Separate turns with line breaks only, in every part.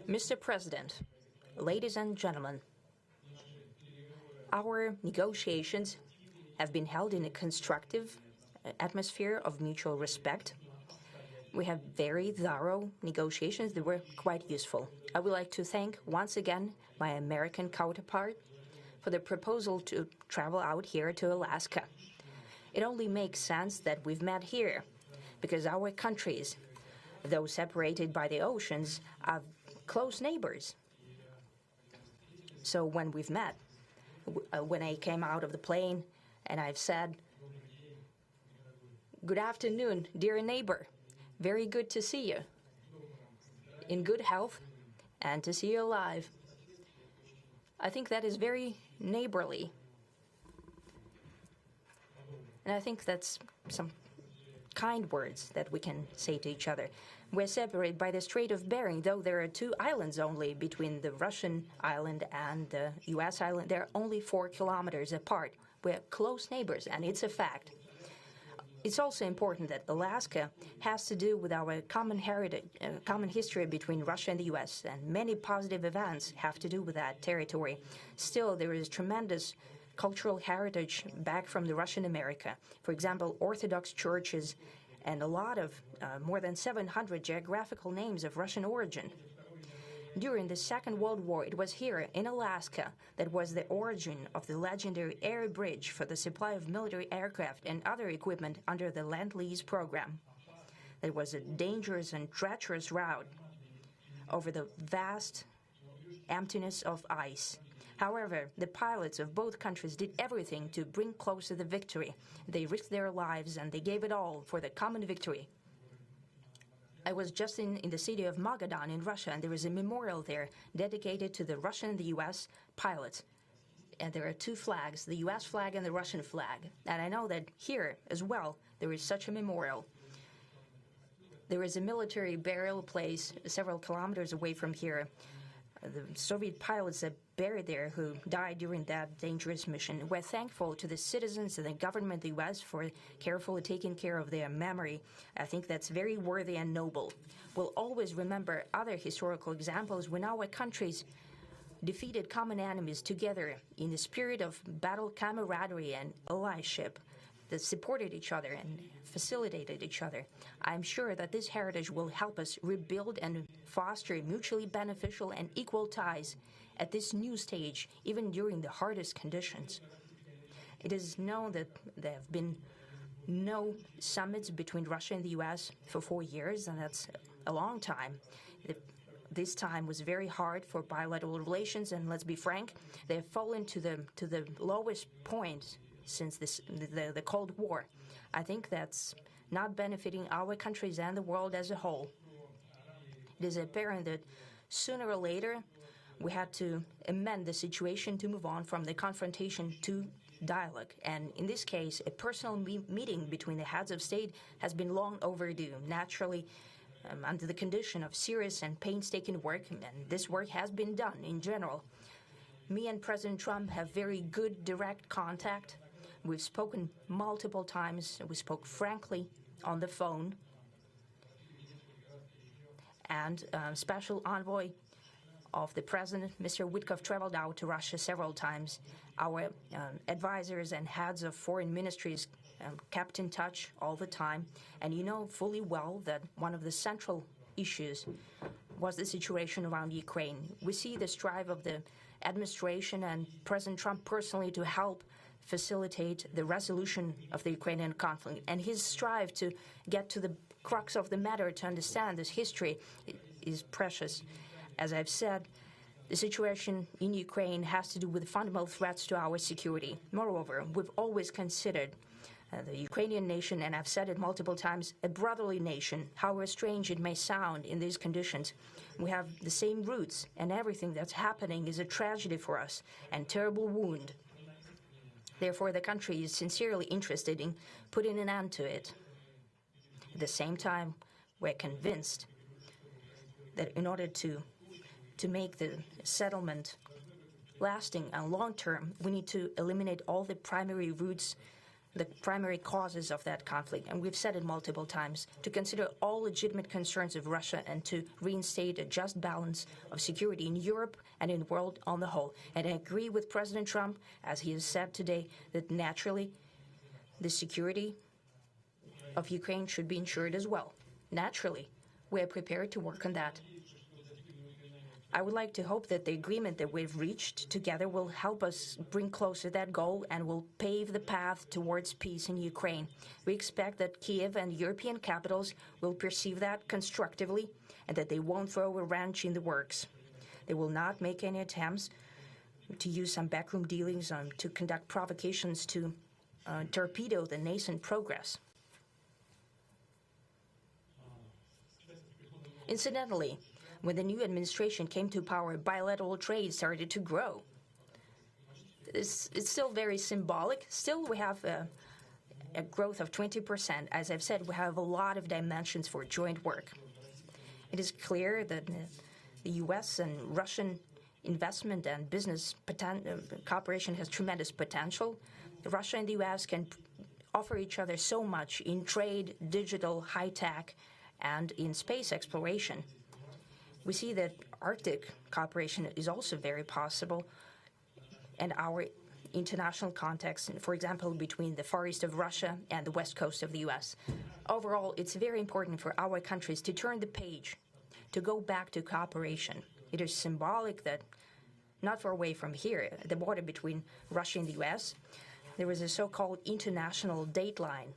Mr. President, ladies and gentlemen, our negotiations have been held in a constructive atmosphere of mutual respect. We have very thorough negotiations that were quite useful. I would like to thank once again my American counterpart for the proposal to travel out here to Alaska. It only makes sense that we've met here, because our countries, though separated by the oceans, are close neighbors. So when we've met, when I came out of the plane and I've said, "Good afternoon, dear neighbor. Very good to see you. In good health and to see you alive." I think that is very neighborly. And I think that's some kind words that we can say to each other. We're separated by the Strait of Bering, though there are 2 islands only between the Russian island and the U.S. island. They're only 4 kilometers apart. We're close neighbors, and it's a fact. It's also important that Alaska has to do with our common heritage, common history between Russia and the U.S., and many positive events have to do with that territory. Still, there is tremendous cultural heritage back from the Russian America. For example, Orthodox churches and a lot of, more than 700 geographical names of Russian origin. During the Second World War, it was here in Alaska that was the origin of the legendary air bridge for the supply of military aircraft and other equipment under the Lend-Lease program. It was a dangerous and treacherous route over the vast emptiness of ice. However, the pilots of both countries did everything to bring closer the victory. They risked their lives and they gave it all for the common victory. I was just in the city of Magadan in Russia, and there is a memorial there dedicated to the Russian and the U.S. pilots. And there are 2 flags, the U.S. flag and the Russian flag. And I know that here as well there is such a memorial. There is a military burial place several kilometers away from here. The Soviet pilots that buried there who died during that dangerous mission. We're thankful to the citizens and the government of the U.S. for carefully taking care of their memory. I think that's very worthy and noble. We'll always remember other historical examples when our countries defeated common enemies together in the spirit of battle camaraderie and allyship that supported each other and facilitated each other. I'm sure that this heritage will help us rebuild and foster mutually beneficial and equal ties at this new stage, even during the hardest conditions. It is known that there have been no summits between Russia and the U.S. for 4 years, and that's a long time. This time was very hard for bilateral relations, and let's be frank, they have fallen to the lowest point since the Cold War. I think that's not benefiting our countries and the world as a whole. It is apparent that sooner or later we had to amend the situation to move on from the confrontation to dialogue. And in this case, a personal meeting between the heads of state has been long overdue, naturally under the condition of serious and painstaking work, and this work has been done in general. Me and President Trump have very good direct contact. We've spoken multiple times. We spoke frankly on the phone. And Special Envoy of the President, Mr. Witkoff, traveled out to Russia several times. Our advisors and heads of foreign ministries kept in touch all the time. And you know fully well that one of the central issues was the situation around Ukraine. We see the strive of the administration and President Trump personally to help facilitate the resolution of the Ukrainian conflict. And his strive to get to the crux of the matter, to understand this history, is precious. As I've said, the situation in Ukraine has to do with fundamental threats to our security. Moreover, we've always considered the Ukrainian nation, and I've said it multiple times, a brotherly nation, however strange it may sound in these conditions. We have the same roots, and everything that's happening is a tragedy for us and terrible wound. Therefore, the country is sincerely interested in putting an end to it. At the same time, we're convinced that in order to make the settlement lasting and long-term, we need to eliminate all the primary roots the primary causes of that conflict, and we've said it multiple times, to consider all legitimate concerns of Russia and to reinstate a just balance of security in Europe and in the world on the whole. And I agree with President Trump, as he has said today, that naturally the security of Ukraine should be ensured as well. Naturally, we are prepared to work on that. I would like to hope that the agreement that we've reached together will help us bring closer that goal and will pave the path towards peace in Ukraine. We expect that Kiev and European capitals will perceive that constructively and that they won't throw a wrench in the works. They will not make any attempts to use some backroom dealings to conduct provocations to torpedo the nascent progress. Incidentally, when the new administration came to power, bilateral trade started to grow. It's still very symbolic. Still, we have a growth of 20%. As I've said, we have a lot of dimensions for joint work. It is clear that the U.S. and Russian investment and business cooperation has tremendous potential. Russia and the U.S. can offer each other so much in trade, digital, high-tech, and in space exploration. We see that Arctic cooperation is also very possible, and our international context, for example, between the Far East of Russia and the West Coast of the U.S. Overall, it's very important for our countries to turn the page, to go back to cooperation. It is symbolic that not far away from here, at the border between Russia and the U.S., there was a so-called international date line.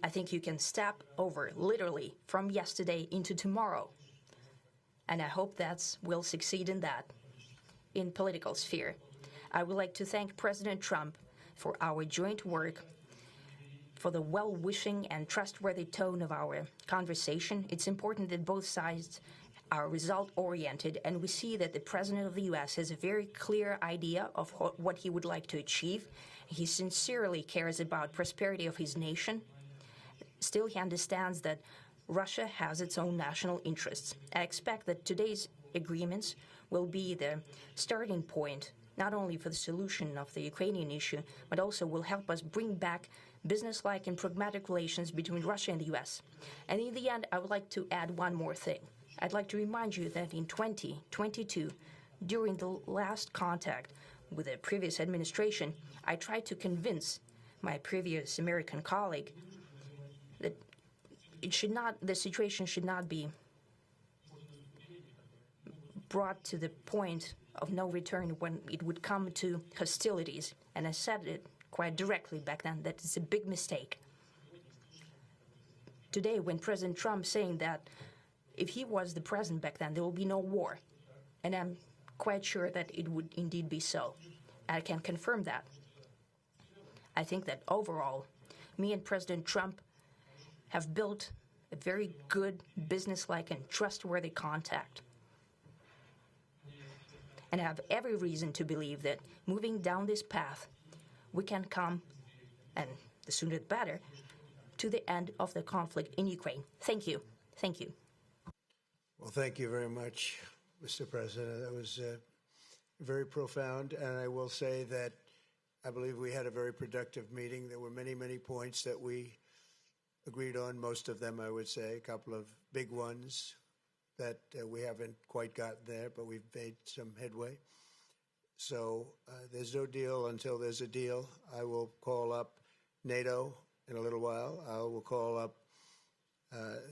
I think you can step over, literally, from yesterday into tomorrow. And I hope we'll succeed in that, in political sphere. I would like to thank President Trump for our joint work, for the well-wishing and trustworthy tone of our conversation. It's important that both sides are result-oriented, and we see that the President of the U.S. has a very clear idea of what he would like to achieve. He sincerely cares about prosperity of his nation. Still, he understands that Russia has its own national interests. I expect that today's agreements will be the starting point, not only for the solution of the Ukrainian issue, but also will help us bring back businesslike and pragmatic relations between Russia and the U.S. And in the end, I would like to add one more thing. I'd like to remind you that in 2022, during the last contact with the previous administration, I tried to convince my previous American colleague that the situation should not be brought to the point of no return when it would come to hostilities. And I said it quite directly back then that it's a big mistake. Today, when President Trump saying that if he was the president back then, there will be no war. And I'm quite sure that it would indeed be so. I can confirm that. I think that overall, me and President Trump have built a very good, businesslike, and trustworthy contact. And I have every reason to believe that moving down this path, we can come, and the sooner the better, to the end of the conflict in Ukraine. Thank you. Thank you.
Well, thank you very much, Mr. President. That was very profound. And I will say that I believe we had a very productive meeting. There were many, many points that we agreed on, most of them, I would say, a couple of big ones that we haven't quite gotten there, but we've made some headway. So there's no deal until there's a deal. I will call up NATO in a little while. I will call up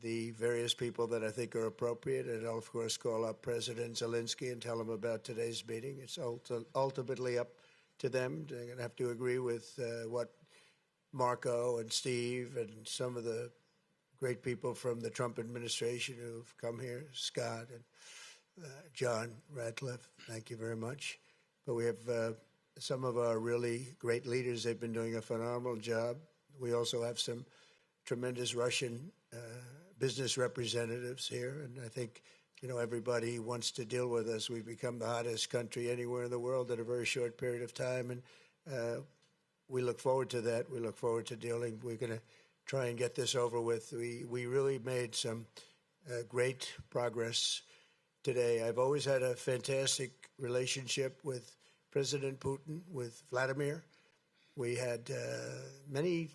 the various people that I think are appropriate, and I'll, of course, call up President Zelensky and tell him about today's meeting. It's ultimately up to them. They're going to have to agree with what Marco and Steve and some of the great people from the Trump administration who've come here, Scott and John Radcliffe, thank you very much. But we have some of our really great leaders. They've been doing a phenomenal job. We also have some tremendous Russian business representatives here, and I think, everybody wants to deal with us. We've become the hottest country anywhere in the world in a very short period of time, and we look forward to that. We look forward to dealing. We're going to try and get this over with. We really made some great progress today. I've always had a fantastic relationship with President Putin, with Vladimir. We had many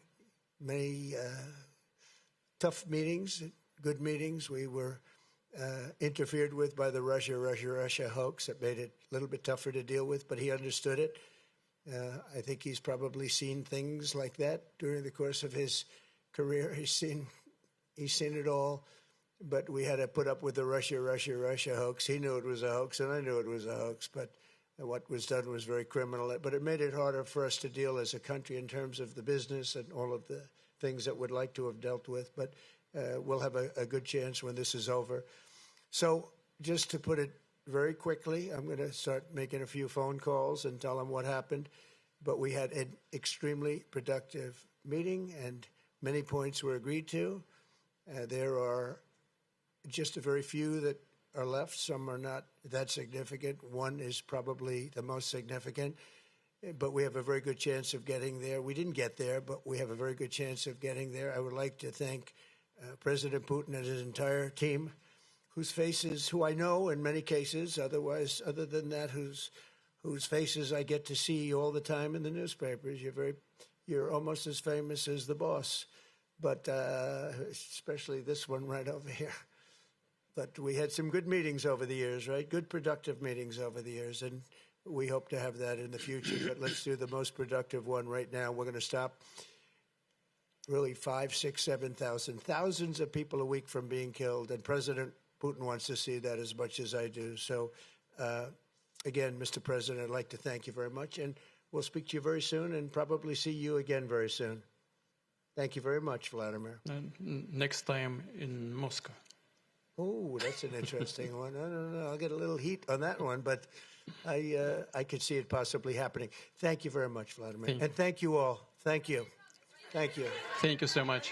tough meetings, good meetings. We were interfered with by the Russia hoax. That made it a little bit tougher to deal with, but he understood it. I think he's probably seen things like that during the course of his career. He's seen it all, but we had to put up with the Russia hoax. He knew it was a hoax, and I knew it was a hoax, but what was done was very criminal. But it made it harder for us to deal as a country in terms of the business and all of the things that we'd like to have dealt with. But we'll have a good chance when this is over. So just to put it very quickly, I'm going to start making a few phone calls and tell them what happened. But we had an extremely productive meeting, and many points were agreed to. There are just a very few that are left. Some are not that significant. One is probably the most significant, but we have a very good chance of getting there. We didn't get there, but we have a very good chance of getting there. I would like to thank President Putin and his entire team, who I know in many cases, other than that, whose faces I get to see all the time in the newspapers. You're almost as famous as the boss, but especially this one right over here. But we had some good meetings over the years, right? Good, productive meetings over the years, and we hope to have that in the future. But let's do the most productive one right now. We're going to stop really 5, 6, 7,000, thousands of people a week from being killed, and President Putin wants to see that as much as I do. So, again, Mr. President, I'd like to thank you very much, and we'll speak to you very soon and probably see you again very soon. Thank you very much, Vladimir.
Next time in Moscow.
Oh, that's an interesting one. I don't know. I'll get a little heat on that one, but I could see it possibly happening. Thank you very much, Vladimir. And thank you all. Thank you. Thank you.
Thank you so much.